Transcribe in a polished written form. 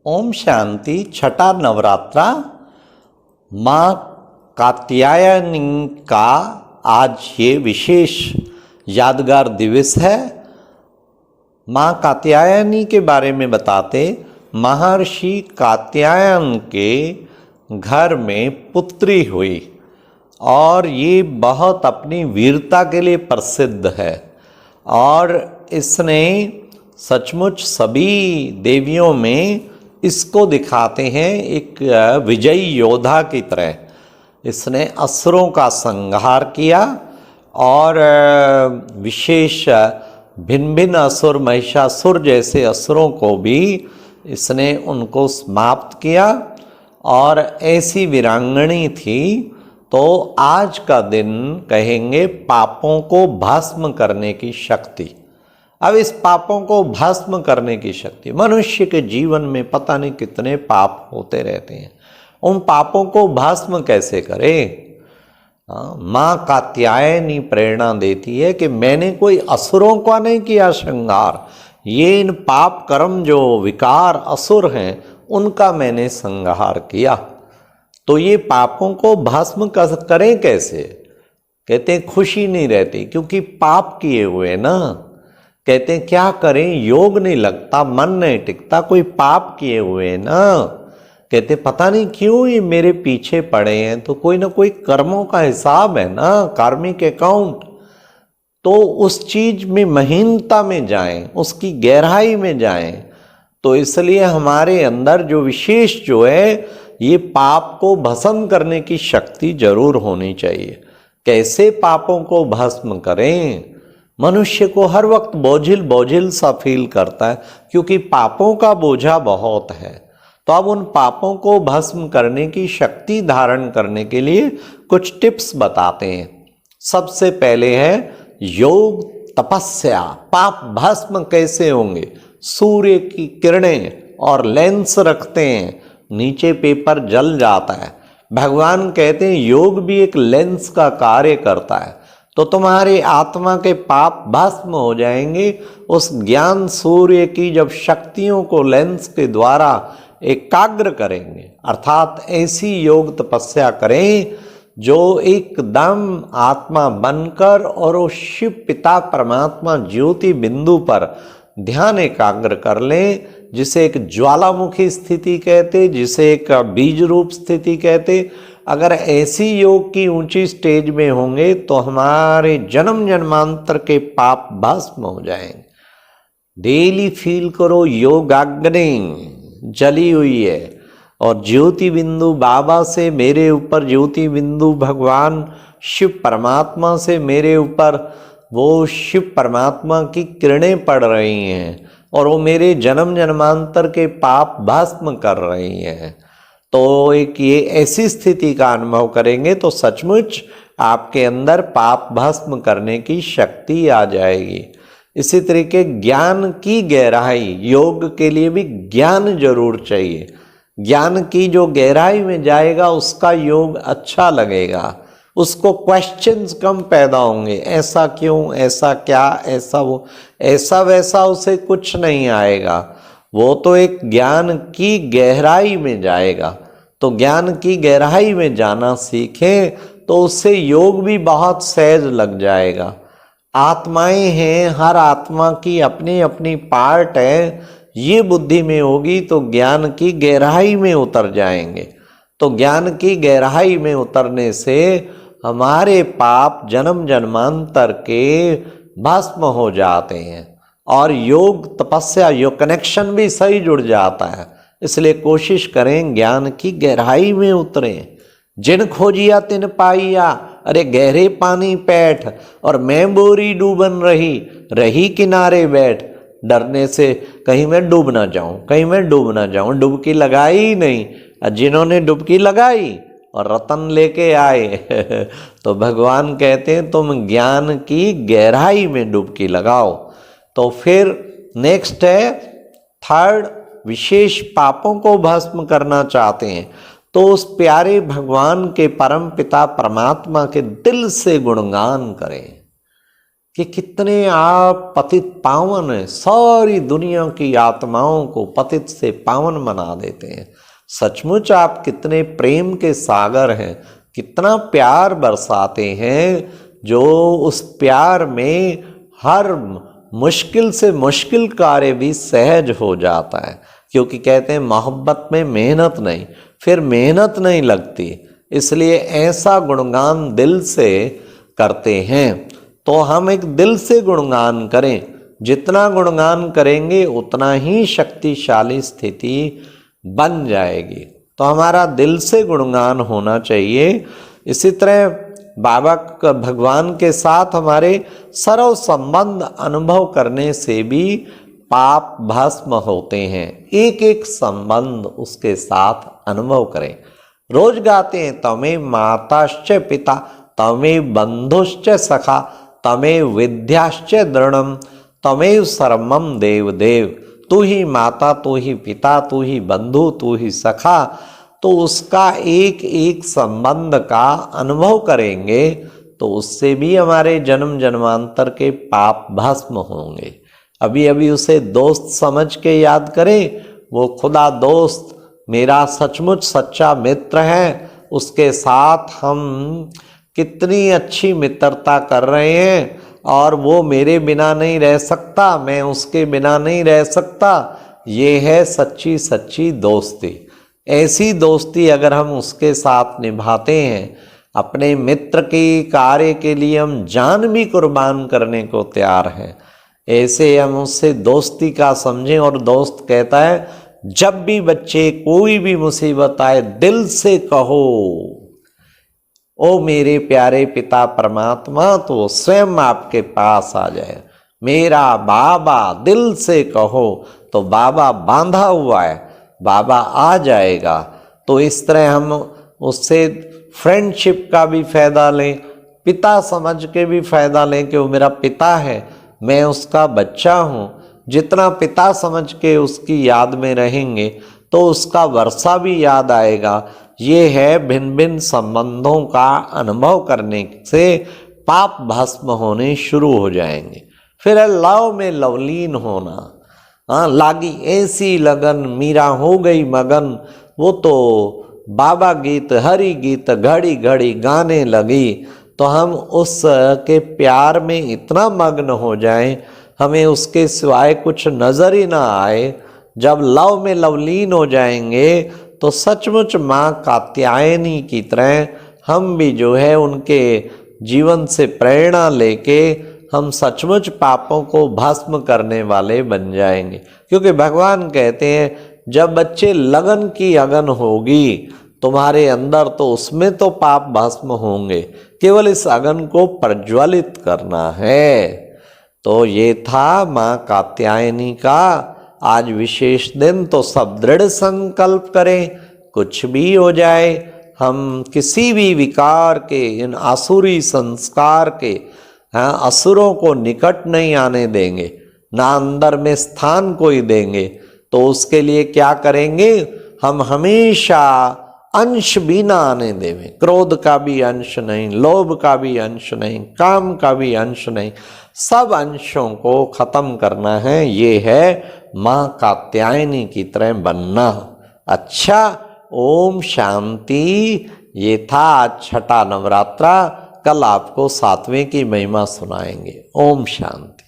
ओम शांति। छठा नवरात्रा माँ कात्यायनी का आज ये विशेष यादगार दिवस है। माँ कात्यायनी के बारे में बताते, महर्षि कात्यायन के घर में पुत्री हुई और ये बहुत अपनी वीरता के लिए प्रसिद्ध है और इसने सचमुच सभी देवियों में इसको दिखाते हैं एक विजयी योद्धा की तरह। इसने असुरों का संहार किया और विशेष भिन्न भिन्न असुर, महिषासुर जैसे असुरों को भी इसने उनको समाप्त किया और ऐसी वीरांगनी थी। तो आज का दिन कहेंगे पापों को भस्म करने की शक्ति। अब इस पापों को भस्म करने की शक्ति, मनुष्य के जीवन में पता नहीं कितने पाप होते रहते हैं, उन पापों को भस्म कैसे करें। माँ कात्यायनी प्रेरणा देती है कि मैंने कोई असुरों का नहीं किया संहार, ये इन पाप कर्म जो विकार असुर हैं उनका मैंने संहार किया। तो ये पापों को भस्म करें कैसे? कहते हैं खुशी नहीं रहती क्योंकि पाप किए हुए ना। कहते हैं क्या करें, योग नहीं लगता, मन नहीं टिकता, कोई पाप किए हुए ना। कहते पता नहीं क्यों ये मेरे पीछे पड़े हैं, तो कोई ना कोई कर्मों का हिसाब है ना, कार्मिक अकाउंट। तो उस चीज में महीनता में जाएं, उसकी गहराई में जाएं। तो इसलिए हमारे अंदर जो विशेष जो है ये पाप को भस्म करने की शक्ति जरूर होनी चाहिए। कैसे पापों को भस्म करें? मनुष्य को हर वक्त बोझिल बोझिल सा फील करता है क्योंकि पापों का बोझा बहुत है। तो अब उन पापों को भस्म करने की शक्ति धारण करने के लिए कुछ टिप्स बताते हैं। सबसे पहले है योग तपस्या। पाप भस्म कैसे होंगे? सूर्य की किरणें और लेंस रखते हैं, नीचे पेपर जल जाता है। भगवान कहते हैं योग भी एक लेंस का कार्य करता है। तो तुम्हारे आत्मा के पाप भस्म हो जाएंगे उस ज्ञान सूर्य की जब शक्तियों को लेंस के द्वारा एकाग्र करेंगे। अर्थात ऐसी योग तपस्या करें जो एकदम आत्मा बनकर और वो शिव पिता परमात्मा ज्योति बिंदु पर ध्यान एकाग्र कर लें, जिसे एक ज्वालामुखी स्थिति कहते, जिसे एक बीज रूप स्थिति कहते। अगर ऐसी योग की ऊंची स्टेज में होंगे तो हमारे जन्म जन्मांतर के पाप भस्म हो जाएंगे। डेली फील करो योगाग्नि जली हुई है और ज्योति बिंदु बाबा से मेरे ऊपर, ज्योति बिंदु भगवान शिव परमात्मा से मेरे ऊपर वो शिव परमात्मा की किरणें पड़ रही हैं और वो मेरे जन्म जन्मांतर के पाप भस्म कर रही हैं। तो एक ये ऐसी स्थिति का अनुभव करेंगे तो सचमुच आपके अंदर पाप भस्म करने की शक्ति आ जाएगी। इसी तरीके ज्ञान की गहराई, योग के लिए भी ज्ञान जरूर चाहिए। ज्ञान की जो गहराई में जाएगा उसका योग अच्छा लगेगा, उसको क्वेश्चंस कम पैदा होंगे। ऐसा क्यों, ऐसा क्या, ऐसा वो, ऐसा वैसा उसे कुछ नहीं आएगा। वो तो एक ज्ञान की गहराई में जाएगा। तो ज्ञान की गहराई में जाना सीखें तो उससे योग भी बहुत सहज लग जाएगा। आत्माएं हैं, हर आत्मा की अपनी अपनी पार्ट है, ये बुद्धि में होगी तो ज्ञान की गहराई में उतर जाएंगे। तो ज्ञान की गहराई में उतरने से हमारे पाप जन्म जन्मांतर के भस्म हो जाते हैं और योग तपस्या, योग कनेक्शन भी सही जुड़ जाता है। इसलिए कोशिश करें ज्ञान की गहराई में उतरें। जिन खोजिया तिन पाइया, अरे गहरे पानी पैठ और मैं बोरी डूबन रही, रही किनारे बैठ। डरने से कहीं मैं डूब ना जाऊं, कहीं मैं डूब ना जाऊं, डुबकी लगाई ही नहीं। जिन्होंने डुबकी लगाई और रतन लेके आए तो भगवान कहते हैं तुम ज्ञान की गहराई में डुबकी लगाओ। तो फिर नेक्स्ट है थर्ड, विशेष पापों को भस्म करना चाहते हैं तो उस प्यारे भगवान के परम पिता परमात्मा के दिल से गुणगान करें। कि कितने आप पतित पावन हैं, सारी दुनिया की आत्माओं को पतित से पावन बना देते हैं। सचमुच आप कितने प्रेम के सागर हैं, कितना प्यार बरसाते हैं, जो उस प्यार में हर मुश्किल से मुश्किल कार्य भी सहज हो जाता है। क्योंकि कहते हैं मोहब्बत में मेहनत नहीं, फिर मेहनत नहीं लगती, इसलिए ऐसा गुणगान दिल से करते हैं। तो हम एक दिल से गुणगान करें, जितना गुणगान करेंगे उतना ही शक्तिशाली स्थिति बन जाएगी। तो हमारा दिल से गुणगान होना चाहिए। इसी तरह बाबा भगवान के साथ हमारे सरव संबंध अनुभव करने से भी पाप भस्म होते हैं। एक एक संबंध उसके साथ अनुभव करें। रोज गाते हैं, तमें माताश्च पिता, तमें बंधुश्च सखा, तमें विद्याश्च दृढ़म, तमें सर्वम देव देव। तू ही माता, तू ही पिता, तू ही बंधु, तू ही सखा। तो उसका एक एक संबंध का अनुभव करेंगे तो उससे भी हमारे जन्म जन्मांतर के पाप भस्म होंगे। अभी अभी उसे दोस्त समझ के याद करें, वो खुदा दोस्त मेरा सचमुच सच्चा मित्र है, उसके साथ हम कितनी अच्छी मित्रता कर रहे हैं और वो मेरे बिना नहीं रह सकता, मैं उसके बिना नहीं रह सकता। ये है सच्ची सच्ची दोस्ती। ऐसी दोस्ती अगर हम उसके साथ निभाते हैं, अपने मित्र के कार्य के लिए हम जान भी कुर्बान करने को तैयार हैं, ऐसे हम उससे दोस्ती का समझें। और दोस्त कहता है, जब भी बच्चे कोई भी मुसीबत आए दिल से कहो, ओ मेरे प्यारे पिता परमात्मा, तो स्वयं आपके पास आ जाए। मेरा बाबा, दिल से कहो तो बाबा बांधा हुआ है, बाबा आ जाएगा। तो इस तरह हम उससे फ्रेंडशिप का भी फायदा लें, पिता समझ के भी फायदा लें कि वो मेरा पिता है, मैं उसका बच्चा हूँ। जितना पिता समझ के उसकी याद में रहेंगे तो उसका वर्षा भी याद आएगा। ये है भिन्न भिन्न संबंधों का अनुभव करने से पाप भस्म होने शुरू हो जाएंगे। फिर लव में लवलीन होना, लागी ऐसी लगन मीरा हो गई मगन, वो तो बाबा गीत हरि गीत घड़ी घड़ी गाने लगी। तो हम उस के प्यार में इतना मग्न हो जाएं, हमें उसके सिवाय कुछ नजर ही ना आए। जब लव में लवलीन हो जाएंगे तो सचमुच माँ कात्यायनी की तरह हम भी जो है उनके जीवन से प्रेरणा लेके हम सचमुच पापों को भस्म करने वाले बन जाएंगे। क्योंकि भगवान कहते हैं, जब बच्चे लगन की अगन होगी तुम्हारे अंदर तो उसमें तो पाप भस्म होंगे, केवल इस अगन को प्रज्वलित करना है। तो ये था माँ कात्यायनी का आज विशेष दिन। तो सब दृढ़ संकल्प करें, कुछ भी हो जाए हम किसी भी विकार के, इन आसुरी संस्कार के, असुरों को निकट नहीं आने देंगे, ना अंदर में स्थान कोई देंगे। तो उसके लिए क्या करेंगे, हम हमेशा अंश भी ना आने देंगे। क्रोध का भी अंश नहीं, लोभ का भी अंश नहीं, काम का भी अंश नहीं, सब अंशों को खत्म करना है। ये है माँ कात्यायनी की तरह बनना। अच्छा, ओम शांति। ये था आज छठा नवरात्रा। कल आपको 7वें की महिमा सुनाएंगे। ओम शांति।